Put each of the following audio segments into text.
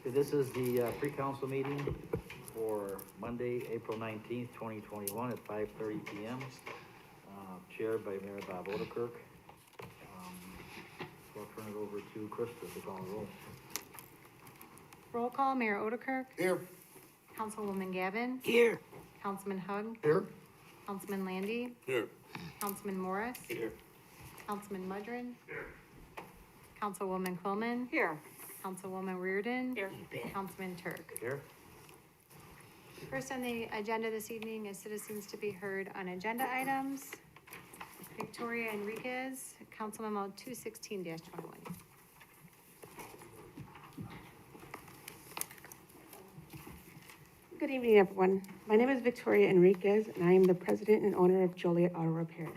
Okay, this is the pre-council meeting for Monday, April 19th, 2021 at 5:30 PM. Chaired by Mayor Bob Odekirk. So I'll turn it over to Krista to call the roll. Roll call, Mayor Odekirk. Here. Councilwoman Gavin. Here. Councilman Hug. Here. Councilman Landy. Here. Councilman Morris. Here. Councilman Mudrin. Here. Councilwoman Quillman. Here. Councilwoman Reardon. Here. Councilman Turk. Here? First on the agenda this evening is citizens to be heard on agenda items. Victoria Enriquez, Council Memo 216-21. Good evening, everyone. My name is Victoria Enriquez, and I am the president and owner of Joliet Auto Repair.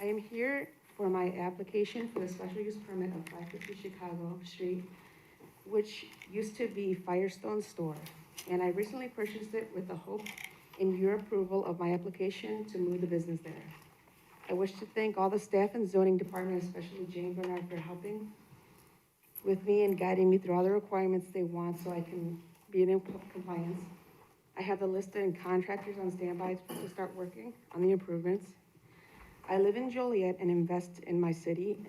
I am here for my application for the special use permit of 550 Chicago Street, which used to be Firestone Store, and I recently purchased it with the hope in your approval of my application to move the business there. I wish to thank all the staff and zoning department, especially Jane Bernard, for helping with me and guiding me through all the requirements they want so I can be in compliance. I have the list and contractors on standby to start working on the improvements. I live in Joliet and invest in my city,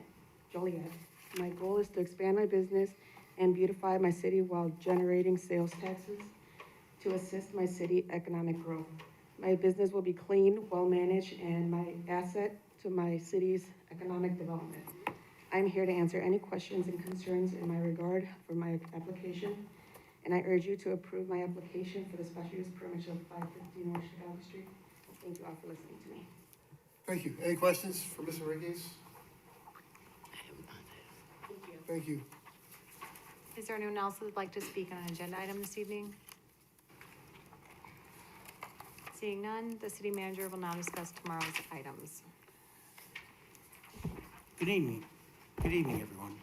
Joliet. My goal is to expand my business and beautify my city while generating sales taxes to assist my city economic growth. My business will be clean, well-managed, and my asset to my city's economic development. I'm here to answer any questions and concerns in my regard for my application, and I urge you to approve my application for the special use permit of 550 North Chicago Street. Thank you all for listening to me. Thank you. Any questions for Ms. Enriquez? Thank you. Thank you. Is there anyone else that would like to speak on an agenda item this evening? Seeing none, the city manager will now discuss tomorrow's items. Good evening. Good evening, everyone.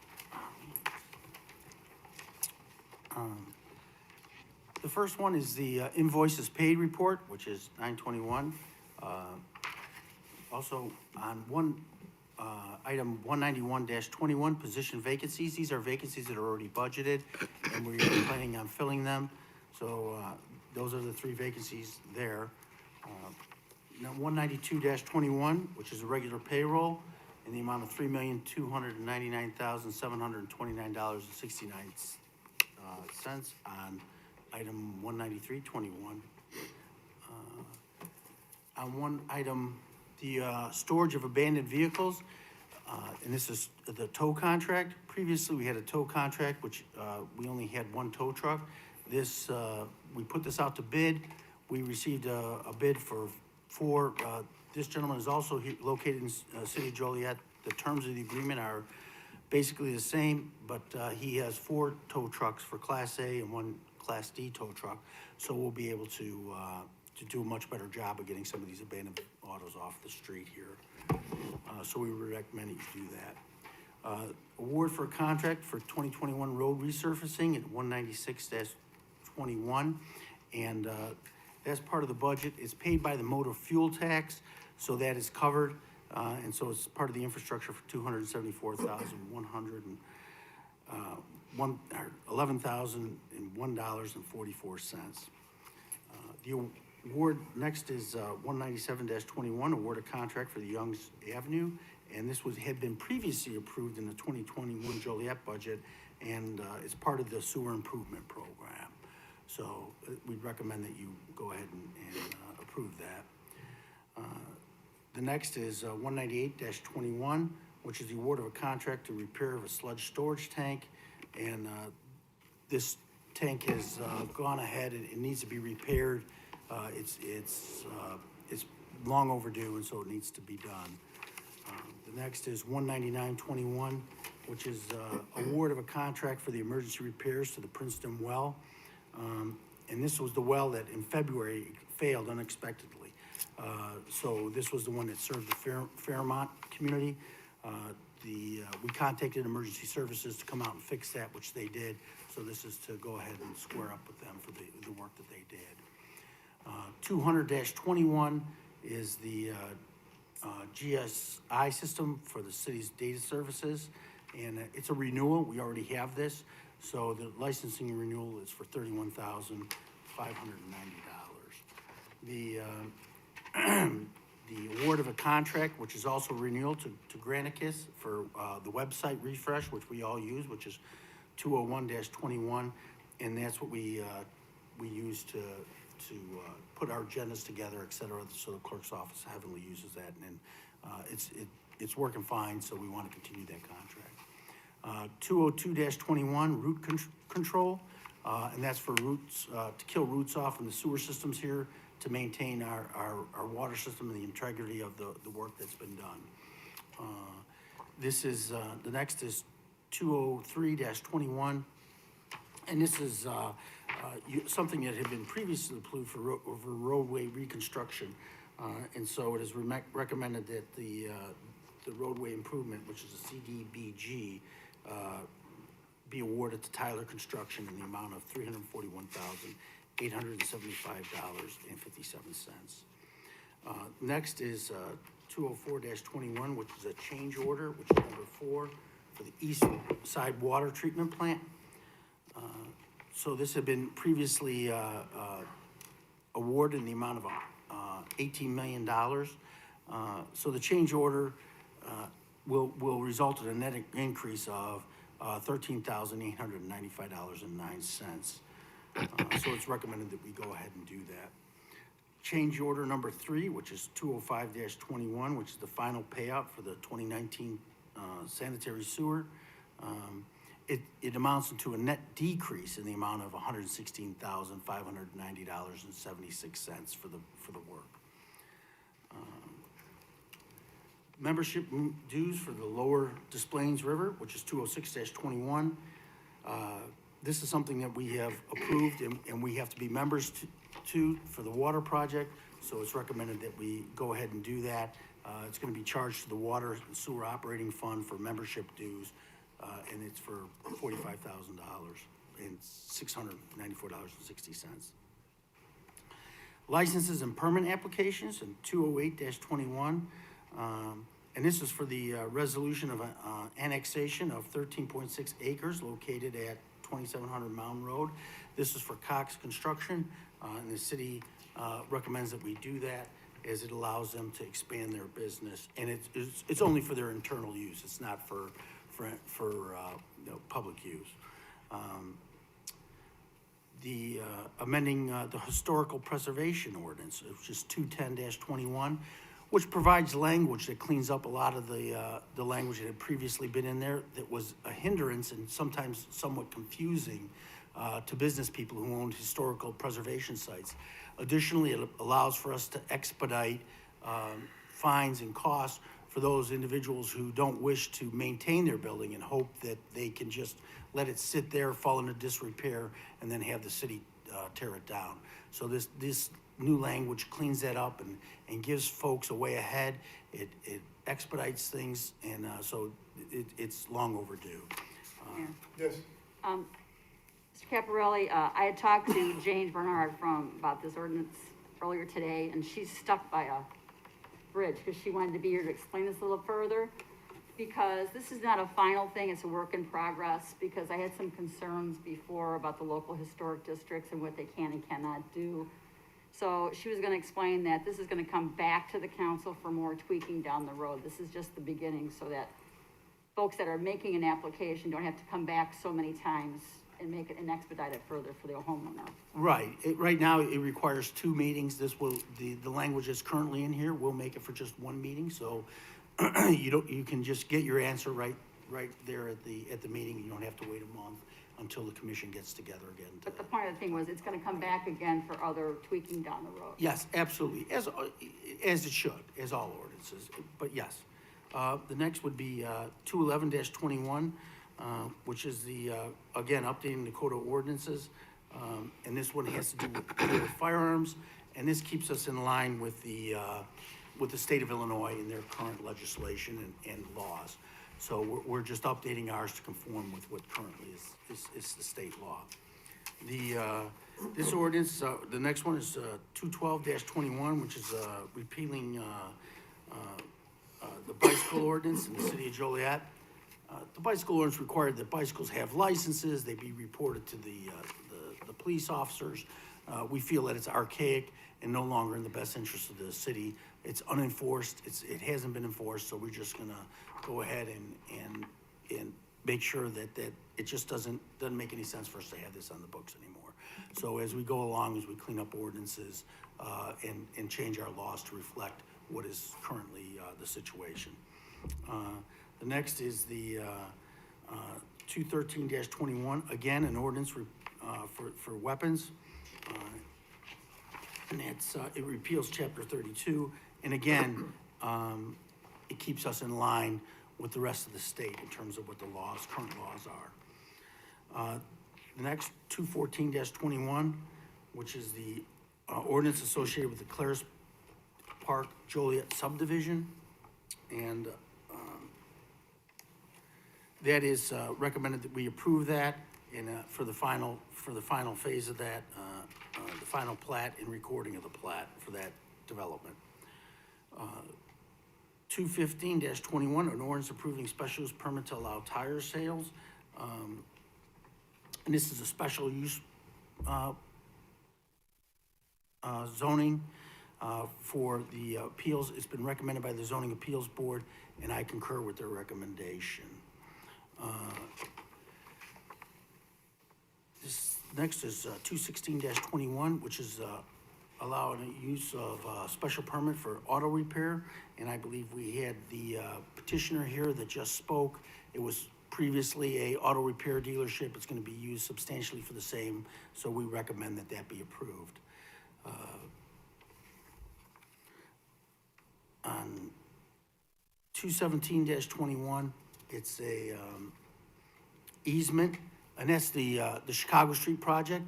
The first one is the invoices paid report, which is 9/21. Also, on item 191-21, position vacancies. These are vacancies that are already budgeted, and we're planning on filling them. So those are the three vacancies there. Now 192-21, which is a regular payroll, in the amount of $3,299,729.69 on item 193-21. On one item, the storage of abandoned vehicles, and this is the tow contract. Previously, we had a tow contract, which we only had one tow truck. This, we put this out to bid. We received a bid for four. This gentleman is also located in City of Joliet. The terms of the agreement are basically the same, but he has 4 tow trucks for Class A and 1 Class D tow truck. So we'll be able to do a much better job of getting some of these abandoned autos off the street here. So we would recommend that you do that. Award for a contract for 2021 road resurfacing at 196-21, and that's part of the budget. It's paid by the motor fuel tax, so that is covered, and so it's part of the infrastructure for $11,001.44. The award next is 197-21, award a contract for the Youngs Avenue, and this had been previously approved in the 2021 Joliet budget, and it's part of the sewer improvement program. So we'd recommend that you go ahead and approve that. The next is 198-21, which is the award of a contract to repair of a sludge storage tank, and this tank has gone ahead and it needs to be repaired. It's long overdue, and so it needs to be done. The next is 199-21, which is award of a contract for the emergency repairs to the Princeton well. And this was the well that in February failed unexpectedly. So this was the one that served the Fairmont community. We contacted emergency services to come out and fix that, which they did. So this is to go ahead and square up with them for the work that they did. 200-21 is the GSI system for the city's data services, and it's a renewal. We already have this. So the licensing renewal is for $31,590. The, the award of a contract, which is also renewal to Granicus for, the website refresh, which we all use, which is 201-21, and that's what we use to put our agendas together, et cetera, so the clerk's office heavily uses that, and it's working fine, so we want to continue that contract. 202-21, root control, and that's for roots, to kill roots off in the sewer systems here, to maintain our water system and the integrity of the work that's been done. This is, the next is 203-21, and this is something that had been previously approved for roadway reconstruction. And so it is recommended that the roadway improvement, which is a CDBG, be awarded to Tyler Construction in the amount of $341,875.57. Next is 204-21, which is a change order, which is number 4, for the East Side Water Treatment Plant. So this had been previously awarded in the amount of $18 million. So the change order will result in a net increase of $13,895.09. So it's recommended that we go ahead and do that. Change order number 3, which is 205-21, which is the final payout for the 2019 sanitary sewer. It amounts to a net decrease in the amount of $116,590.76 for the work. Membership dues for the Lower Des Plaines River, which is 206-21. This is something that we have approved and we have to be members to for the water project, so it's recommended that we go ahead and do that. It's going to be charged to the Water and Sewer Operating Fund for membership dues, and it's for $45,000 and $694.60. Licenses and permit applications in 208-21. And this is for the resolution of annexation of 13.6 acres located at 2700 Mountain Road. This is for Cox Construction, and the city recommends that we do that as it allows them to expand their business. And it's only for their internal use. It's not for public use. The amending the historical preservation ordinance, which is 210-21, which provides language that cleans up a lot of the language that had previously been in there that was a hindrance and sometimes somewhat confusing to business people who owned historical preservation sites. Additionally, it allows for us to expedite fines and costs for those individuals who don't wish to maintain their building and hope that they can just let it sit there, fall into disrepair, and then have the city tear it down. So this new language cleans that up and gives folks a way ahead. It expedites things, and so it's long overdue. Yes. Mr. Caparelli, I had talked to Jane Bernard about this ordinance earlier today, and she's stuck by a bridge because she wanted to be here to explain this a little further, because this is not a final thing, it's a work in progress, because I had some concerns before about the local historic districts and what they can and cannot do. So she was gonna explain that this is gonna come back to the council for more tweaking down the road. This is just the beginning, so that folks that are making an application don't have to come back so many times and make it and expedite it further for the homeowner. Right. Right now, it requires 2 meetings. This will, the language that's currently in here will make it for just 1 meeting, so you can just get your answer right there at the meeting. You don't have to wait a month until the commission gets together again. But the point of the thing was, it's gonna come back again for other tweaking down the road. Yes, absolutely, as it should, as all ordinances, but yes. The next would be 211-21, which is the, again, updating the code of ordinances. And this one has to do with firearms, and this keeps us in line with the state of Illinois and their current legislation and laws. So we're just updating ours to conform with what currently is the state law. This ordinance, the next one is 212-21, which is repealing the bicycle ordinance in the city of Joliet. The bicycle ordinance required that bicycles have licenses, they be reported to the police officers. We feel that it's archaic and no longer in the best interest of the city. It's unenforced, it hasn't been enforced, so we're just gonna go ahead and make sure that it just doesn't make any sense for us to have this on the books anymore. So as we go along, as we clean up ordinances, and change our laws to reflect what is currently, the situation. The next is the, 213-21, again, an ordinance for weapons. And it's, it repeals chapter 32, and again, it keeps us in line with the rest of the state in terms of what the current laws are. The next, 214-21, which is the ordinance associated with the Claris Park Joliet subdivision, and that is recommended that we approve that in, for the final phase of that, the final plat and recording of the plat for that development. 215-21, an ordinance approving special use permit to allow tire sales. And this is a special use zoning for the appeals. It's been recommended by the Zoning Appeals Board, and I concur with their recommendation. This next is 216-21, which is allowing the use of special permit for auto repair. And I believe we had the petitioner here that just spoke. It was previously a auto repair dealership. It's going to be used substantially for the same, so we recommend that that be approved. On 217-21, it's a easement, and that's the Chicago Street project.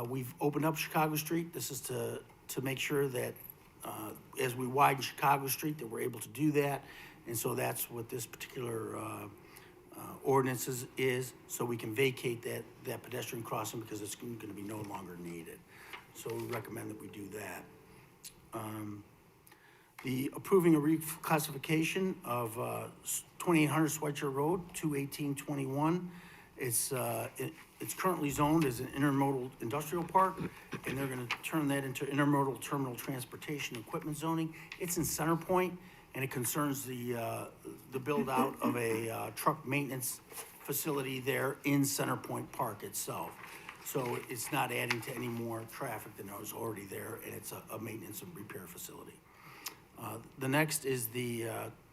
We've opened up Chicago Street. This is to make sure that as we widen Chicago Street, that we're able to do that. And so that's what this particular ordinance is, so we can vacate that pedestrian crossing because it's going to be no longer needed. So we recommend that we do that. The approving a reclassification of 2800 Schweitzer Road, 21821. It's currently zoned as an intermodal industrial park, and they're gonna turn that into intermodal terminal transportation equipment zoning. It's in Center Point, and it concerns the build out of a truck maintenance facility there in Center Point Park itself. So it's not adding to any more traffic than was already there, and it's a maintenance and repair facility. The next is the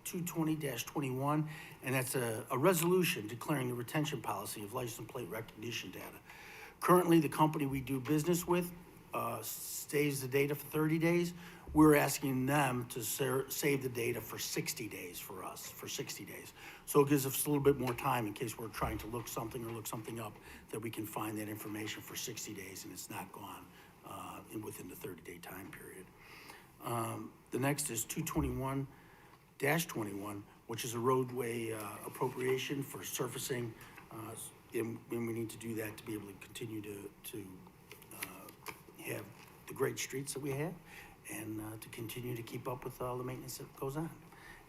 220-21, and that's a resolution declaring the retention policy of license plate recognition data. Currently, the company we do business with saves the data for 30 days. We're asking them to save the data for 60 days for us, for 60 days. So it gives us a little bit more time in case we're trying to look something or look something up, that we can find that information for 60 days and it's not gone within the 30-day time period. The next is 221-21, which is a roadway appropriation for surfacing, and we need to do that to be able to continue to have the great streets that we have, and to continue to keep up with all the maintenance that goes on.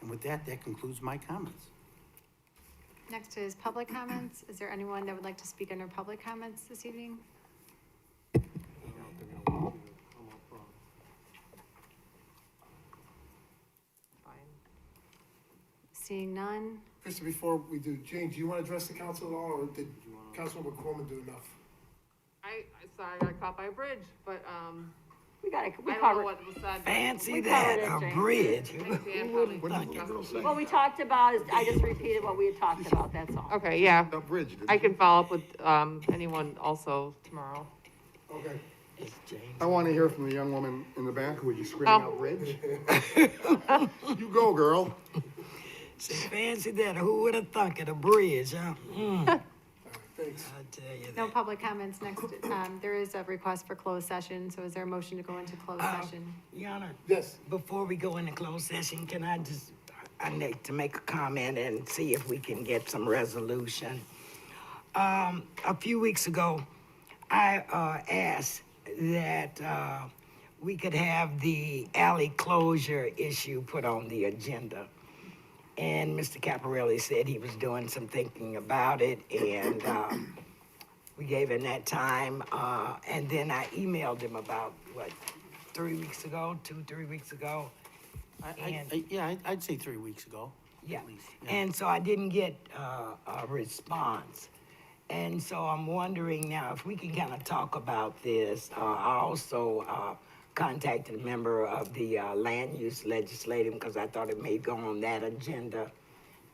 And with that, that concludes my comments. Next is public comments. Is there anyone that would like to speak under public comments this evening? Seeing none. Krista, before we do, Jane, do you want to address the council at all, or did Councilwoman Corman do enough? I sorry, I got caught by a bridge, but, We I don't know covered. what was said. Fancy We that, covered it, a Jane. bridge. Thanks, Ann, Who would've probably. thunk it? What we talked about is, I just repeated what we had talked about, that's all. Okay, yeah, That bridge, didn't I you? can follow up with, anyone also tomorrow. Okay. It's James. I want to hear from the young woman in the back who was just screaming Oh. out bridge. You go, girl. Say, fancy that, who would have thunk it, a bridge, huh? Thanks. I tell you No that. public comments next. There is a request for closed session, so is there a motion to go into closed session? Your Honor, Yes. before we go into closed session, can I need to make a comment and see if we can get some resolution. A few weeks ago, I asked that we could have the alley closure issue put on the agenda. And Mr. Caparelli said he was doing some thinking about it, and, we gave him that time, and then I emailed him about, what, 3 weeks ago, 3 weeks ago? I'd say 3 weeks ago. Yeah, At least, yeah. and so I didn't get a response. And so I'm wondering now if we can kind of talk about this. I also contacted a member of the land use legislative because I thought it may go on that agenda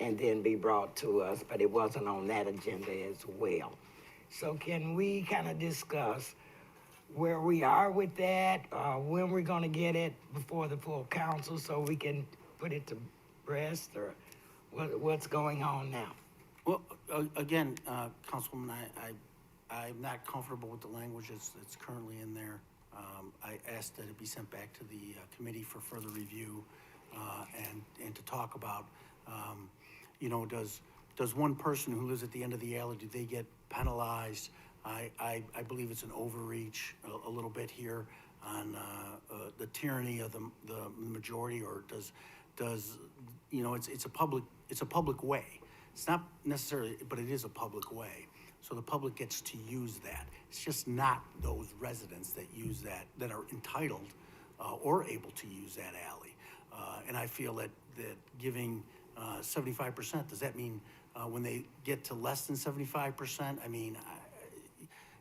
and then be brought to us, but it wasn't on that agenda as well. So can we kind of discuss where we are with that, when we're gonna get it before the full council so we can put it to rest, or what's going on now? Well, again, Councilwoman, I'm not comfortable with the language that's currently in there. I asked that it be sent back to the committee for further review, and to talk about, you know, does one person who lives at the end of the alley, do they get penalized? I believe it's an overreach a little bit here on the tyranny of the majority, or does you know, it's a public way. It's not necessarily, but it is a public way. So the public gets to use that. It's just not those residents that use that are entitled or able to use that alley. And I feel that giving 75%, does that mean when they get to less than 75%? I mean,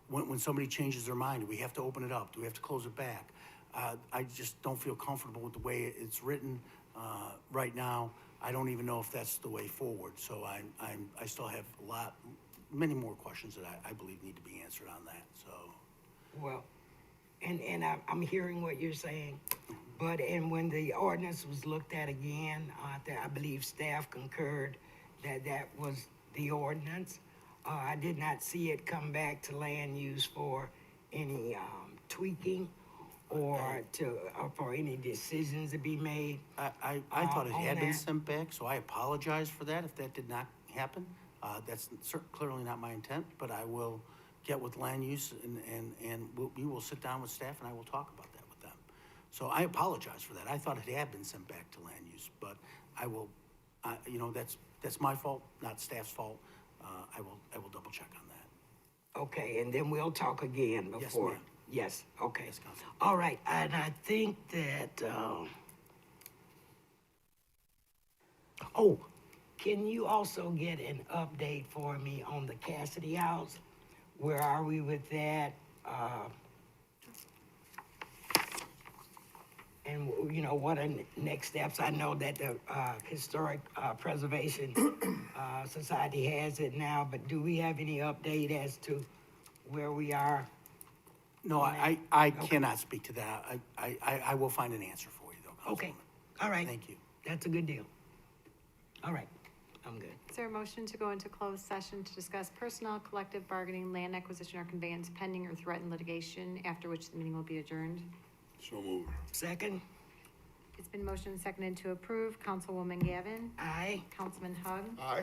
when somebody changes their mind, do we have to open it up? Do we have to close it back? I just don't feel comfortable with the way it's written right now. I don't even know if that's the way forward. So I still have many more questions that I believe need to be answered on that, so. Well, and I'm hearing what you're saying, but, and when the ordinance was looked at again, I believe staff concurred that that was the ordinance. I did not see it come back to land use for any tweaking or for any decisions to be made. I thought it on had been that. sent back, so I apologize for that if that did not happen. That's clearly not my intent, but I will get with land use and we will sit down with staff and I will talk about that with them. So I apologize for that. I thought it had been sent back to land use, but I will, you know, that's my fault, not staff's fault. I will double check on that. Okay, and then we'll talk again Yes, before. ma'am. Yes, okay. Yes, Council. All right, and I think that, oh, can you also get an update for me on the Cassidy House? Where are we with that? And, you know, what are next steps? I know that the Historic Preservation Society has it now, but do we have any update as to where we are? No, I cannot speak to that. I will find an answer for you though, Councilwoman. Okay, all right. Thank you. That's a good deal. All right, I'm good. Is there a motion to go into closed session to discuss personnel, collective bargaining, land acquisition or conveyance pending or threatened litigation, after which the meeting will be adjourned? So moved. Second, It's been motioned and seconded to approve. Councilwoman Gavin, aye. Councilman Hug, Aye.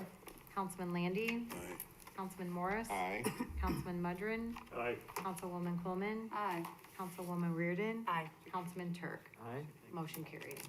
Councilman Landy, Aye. Councilman Morris, Aye. Councilman Mudrin, Aye. Councilwoman Coleman, Aye. Councilwoman Reardon, Aye. Councilman Turk. Aye. Motion carried.